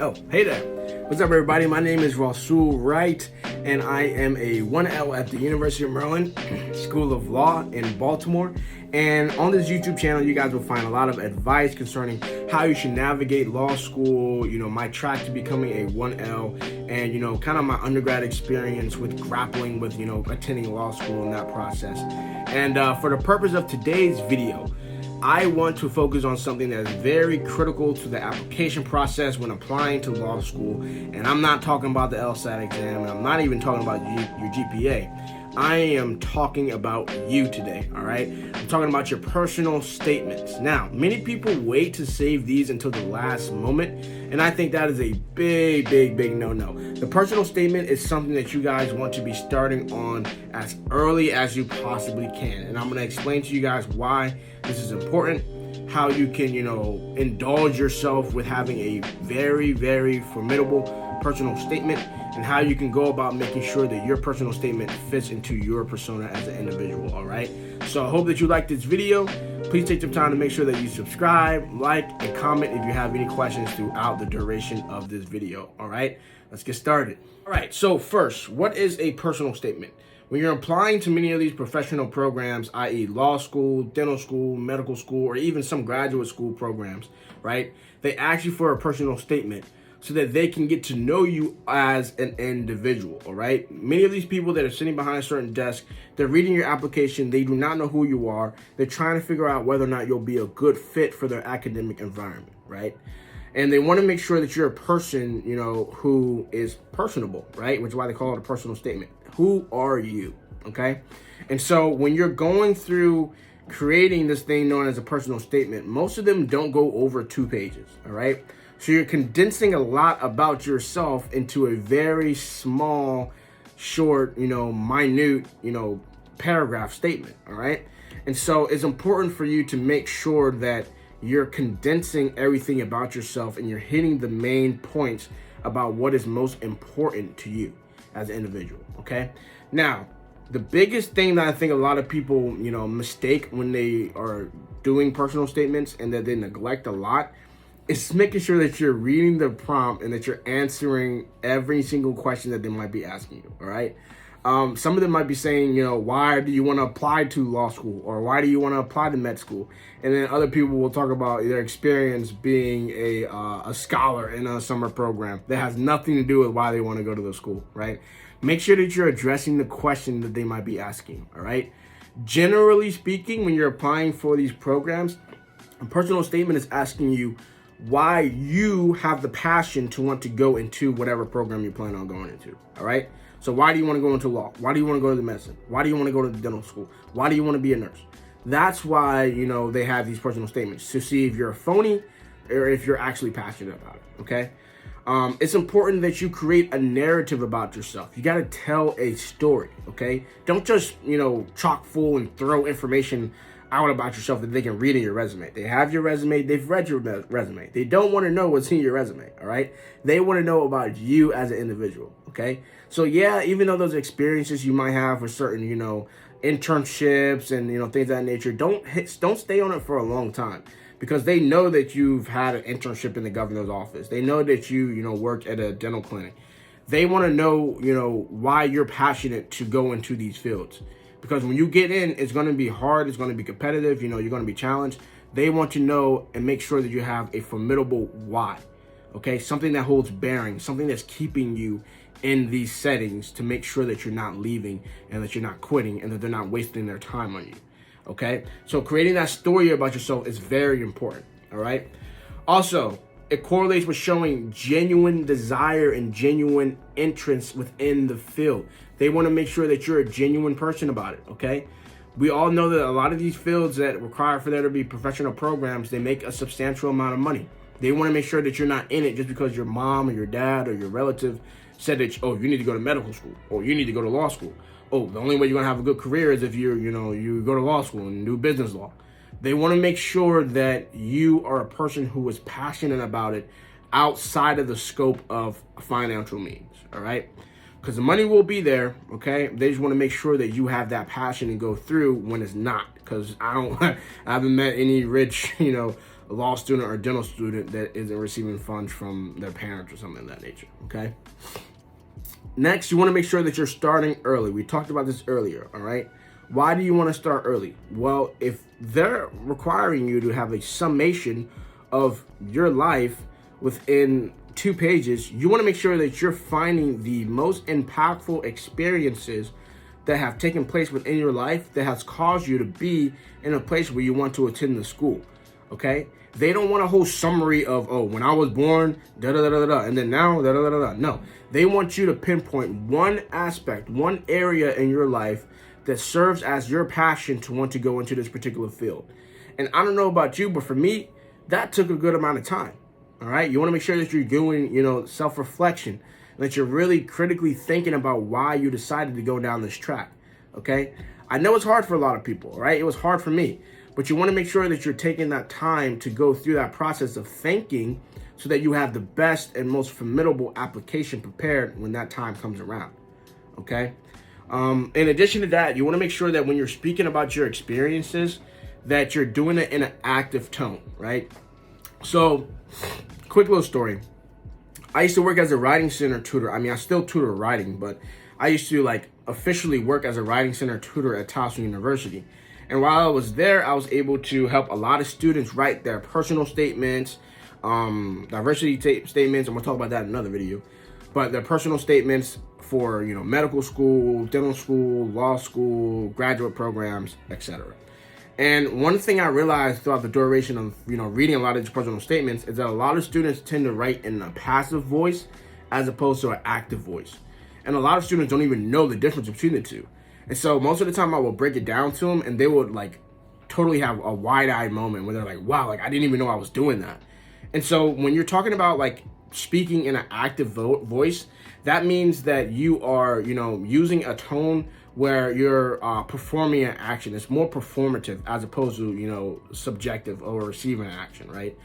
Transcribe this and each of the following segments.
Oh, hey there. What's up, everybody? My name is Rasul Wright, and I am a 1L at the University of Maryland School of Law in Baltimore. And on this YouTube channel, you guys will find a lot of advice concerning how you should navigate law school, my track to becoming a 1L, and, kind of my undergrad experience with grappling with, attending law school in that process. And for the purpose of today's video, I want to focus on something that is very critical to the application process when applying to law school. And I'm not talking about the LSAT exam, and I'm not even talking about your GPA. I am talking about you today, all right? I'm talking about your personal statements. Now, many people wait to save these until the last moment, and I think that is a big no-no. The personal statement is something that you guys want to be starting on as early as you possibly can, and I'm going to explain to you guys why this is important, how you can, indulge yourself with having a very formidable personal statement, and how you can go about making sure that your personal statement fits into your persona as an individual, all right? So I hope that you like this video. Please take some time to make sure that you subscribe, like, and comment if you have any questions throughout the duration of this video, all right? Let's get started. All right, so first, what is a personal statement? When you're applying to many of these professional programs, i.e. law school, dental school, medical school, or even some graduate school programs, right? They ask you for a personal statement so that they can get to know you as an individual, all right? Many of these people that are sitting behind a certain desk, they're reading your application, they do not know who you are, they're trying to figure out whether or not you'll be a good fit for their academic environment, right? And they want to make sure that you're a person, who is personable, right? Which is why they call it a personal statement. Who are you, okay? And so when you're going through creating this thing known as a personal statement, most of them don't go over 2 pages, all right? So you're condensing a lot about yourself into a very small, short, minute, paragraph statement, all right? And so it's important for you to make sure that you're condensing everything about yourself and you're hitting the main points about what is most important to you as an individual, okay? Now, the biggest thing that I think a lot of people, mistake when they are doing personal statements and that they neglect a lot is making sure that you're reading the prompt and that you're answering every single question that they might be asking you, all right? Some of them might be saying, why do you want to apply to law school, or why do you want to apply to med school? And then other people will talk about their experience being a scholar in a summer program that has nothing to do with why they want to go to the school, right? Make sure that you're addressing the question that they might be asking, all right? Generally speaking, when you're applying for these programs, a personal statement is asking you why you have the passion to want to go into whatever program you plan on going into, all right? So why do you want to go into law? Why do you want to go to the medicine? Why do you want to go to the dental school? Why do you want to be a nurse? That's why, they have these personal statements, to see if you're a phony or if you're actually passionate about it, okay? It's important that you create a narrative about yourself. You got to tell a story, okay? Don't just, chock full and throw information out about yourself that they can read in your resume. They have your resume, they've read your resume. They don't want to know what's in your resume, all right? They want to know about you as an individual, okay? So yeah, even though those experiences you might have with certain, internships and, things of that nature, don't stay on it for a long time, because they know that you've had an internship in the governor's office. They know that you worked at a dental clinic. They want to know, why you're passionate to go into these fields. Because when you get in, it's going to be hard, it's going to be competitive, you're going to be challenged. They want to know and make sure that you have a formidable why, okay? Something that holds bearing, something that's keeping you in these settings to make sure that you're not leaving and that you're not quitting and that they're not wasting their time on you, okay? So creating that story about yourself is very important, all right? Also, it correlates with showing genuine desire and genuine interest within the field. They want to make sure that you're a genuine person about it, okay? We all know that a lot of these fields that require for there to be professional programs, they make a substantial amount of money. They want to make sure that you're not in it just because your mom or your dad or your relative said that, you need to go to medical school, or you need to go to law school. Oh, the only way you're going to have a good career is if you go to law school and do business law. They want to make sure that you are a person who is passionate about it outside of the scope of financial means, all right? Because the money will be there, okay? They just want to make sure that you have that passion and go through when it's not. Because I haven't met any rich, law student or dental student that isn't receiving funds from their parents or something of that nature, okay? Next, you want to make sure that you're starting early. We talked about this earlier, all right? Why do you want to start early? Well, if they're requiring you to have a summation of your life within 2 pages, you want to make sure that you're finding the most impactful experiences that have taken place within your life that has caused you to be in a place where you want to attend the school, okay? They don't want a whole summary of, oh, when I was born, da-da-da-da-da, and then now, da-da-da-da-da. No, they want you to pinpoint one aspect, one area in your life that serves as your passion to want to go into this particular field. And I don't know about you, but for me, that took a good amount of time, all right? You want to make sure that you're doing, self-reflection, that you're really critically thinking about why you decided to go down this track, okay? I know it's hard for a lot of people, right? It was hard for me. But you want to make sure that you're taking that time to go through that process of thinking so that you have the best and most formidable application prepared when that time comes around, okay? In addition to that, you want to make sure that when you're speaking about your experiences, that you're doing it in an active tone, right? So, quick little story. I used to work as a writing center tutor. I mean, I still tutor writing, but I used to officially work as a writing center tutor at Towson University. And while I was there, I was able to help a lot of students write their personal statements, diversity statements, and we'll talk about that in another video. But their personal statements for, medical school, dental school, law school, graduate programs, etc. And one thing I realized throughout the duration of, reading a lot of these personal statements is that a lot of students tend to write in a passive voice as opposed to an active voice. And a lot of students don't even know the difference between the two. And so most of the time I will break it down to them and they would totally have a wide-eyed moment where they're like, wow, I didn't even know I was doing that. And so when you're talking about speaking in an active voice, that means that you are, using a tone where you're performing an action. It's more performative as opposed to, subjective or receiving an action, right?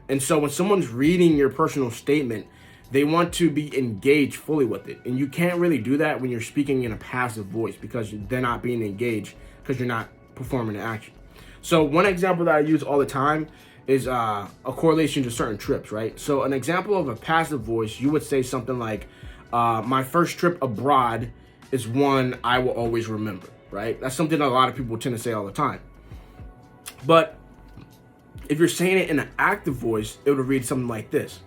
And so when someone's reading your personal statement, they want to be engaged fully with it. And you can't really do that when you're speaking in a passive voice because they're not being engaged because you're not performing an action. So one example that I use all the time is a correlation to certain trips, right? So an example of a passive voice, you would say something like, my first trip abroad is one I will always remember, right? That's something that a lot of people tend to say all the time. But if you're saying it in an active voice, it would read something like this.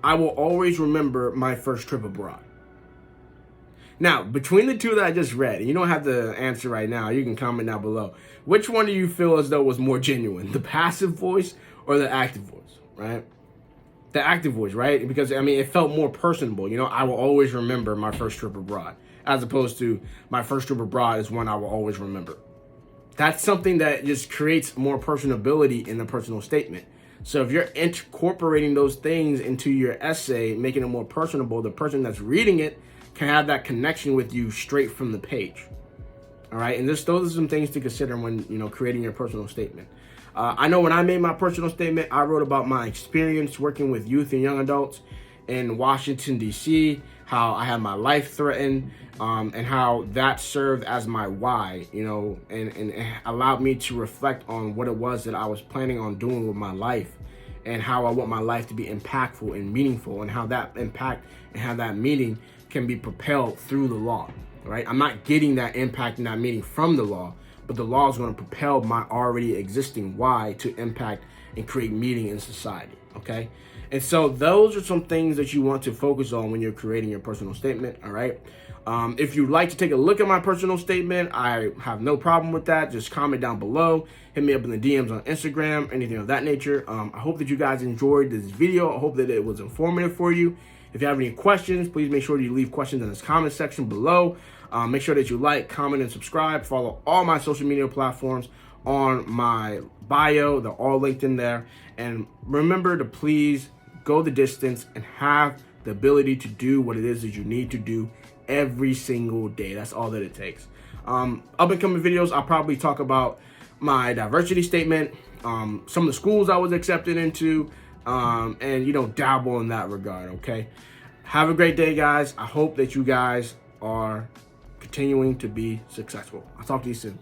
I will always remember my first trip abroad. Now, between the two that I just read, and you don't have to answer right now, you can comment down below. Which one do you feel as though was more genuine, the passive voice or the active voice, right? The active voice, right? Because, it felt more personable. I will always remember my first trip abroad, as opposed to my first trip abroad is one I will always remember. That's something that just creates more personability in the personal statement. So if you're incorporating those things into your essay, making it more personable, the person that's reading it can have that connection with you straight from the page. All right, and those are some things to consider when creating your personal statement. I know when I made my personal statement, I wrote about my experience working with youth and young adults in Washington, D.C., how I had my life threatened, and how that served as my why, and allowed me to reflect on what it was that I was planning on doing with my life and how I want my life to be impactful and meaningful and how that impact and how that meaning can be propelled through the law, right? I'm not getting that impact and that meaning from the law, but the law is going to propel my already existing why to impact and create meaning in society, okay? And so those are some things that you want to focus on when you're creating your personal statement, all right? If you'd like to take a look at my personal statement, I have no problem with that. Just comment down below. Hit me up in the DMs on Instagram, anything of that nature. I hope that you guys enjoyed this video. I hope that it was informative for you. If you have any questions, please make sure you leave questions in this comment section below. Make sure that you like, comment, and subscribe. Follow all my social media platforms on my bio. They're all linked in there. And remember to please go the distance and have the ability to do what it is that you need to do every single day. That's all that it takes. Up and coming videos, I'll probably talk about my diversity statement, some of the schools I was accepted into, and dabble in that regard. Okay, have a great day, guys. I hope that you guys are continuing to be successful. I'll talk to you soon.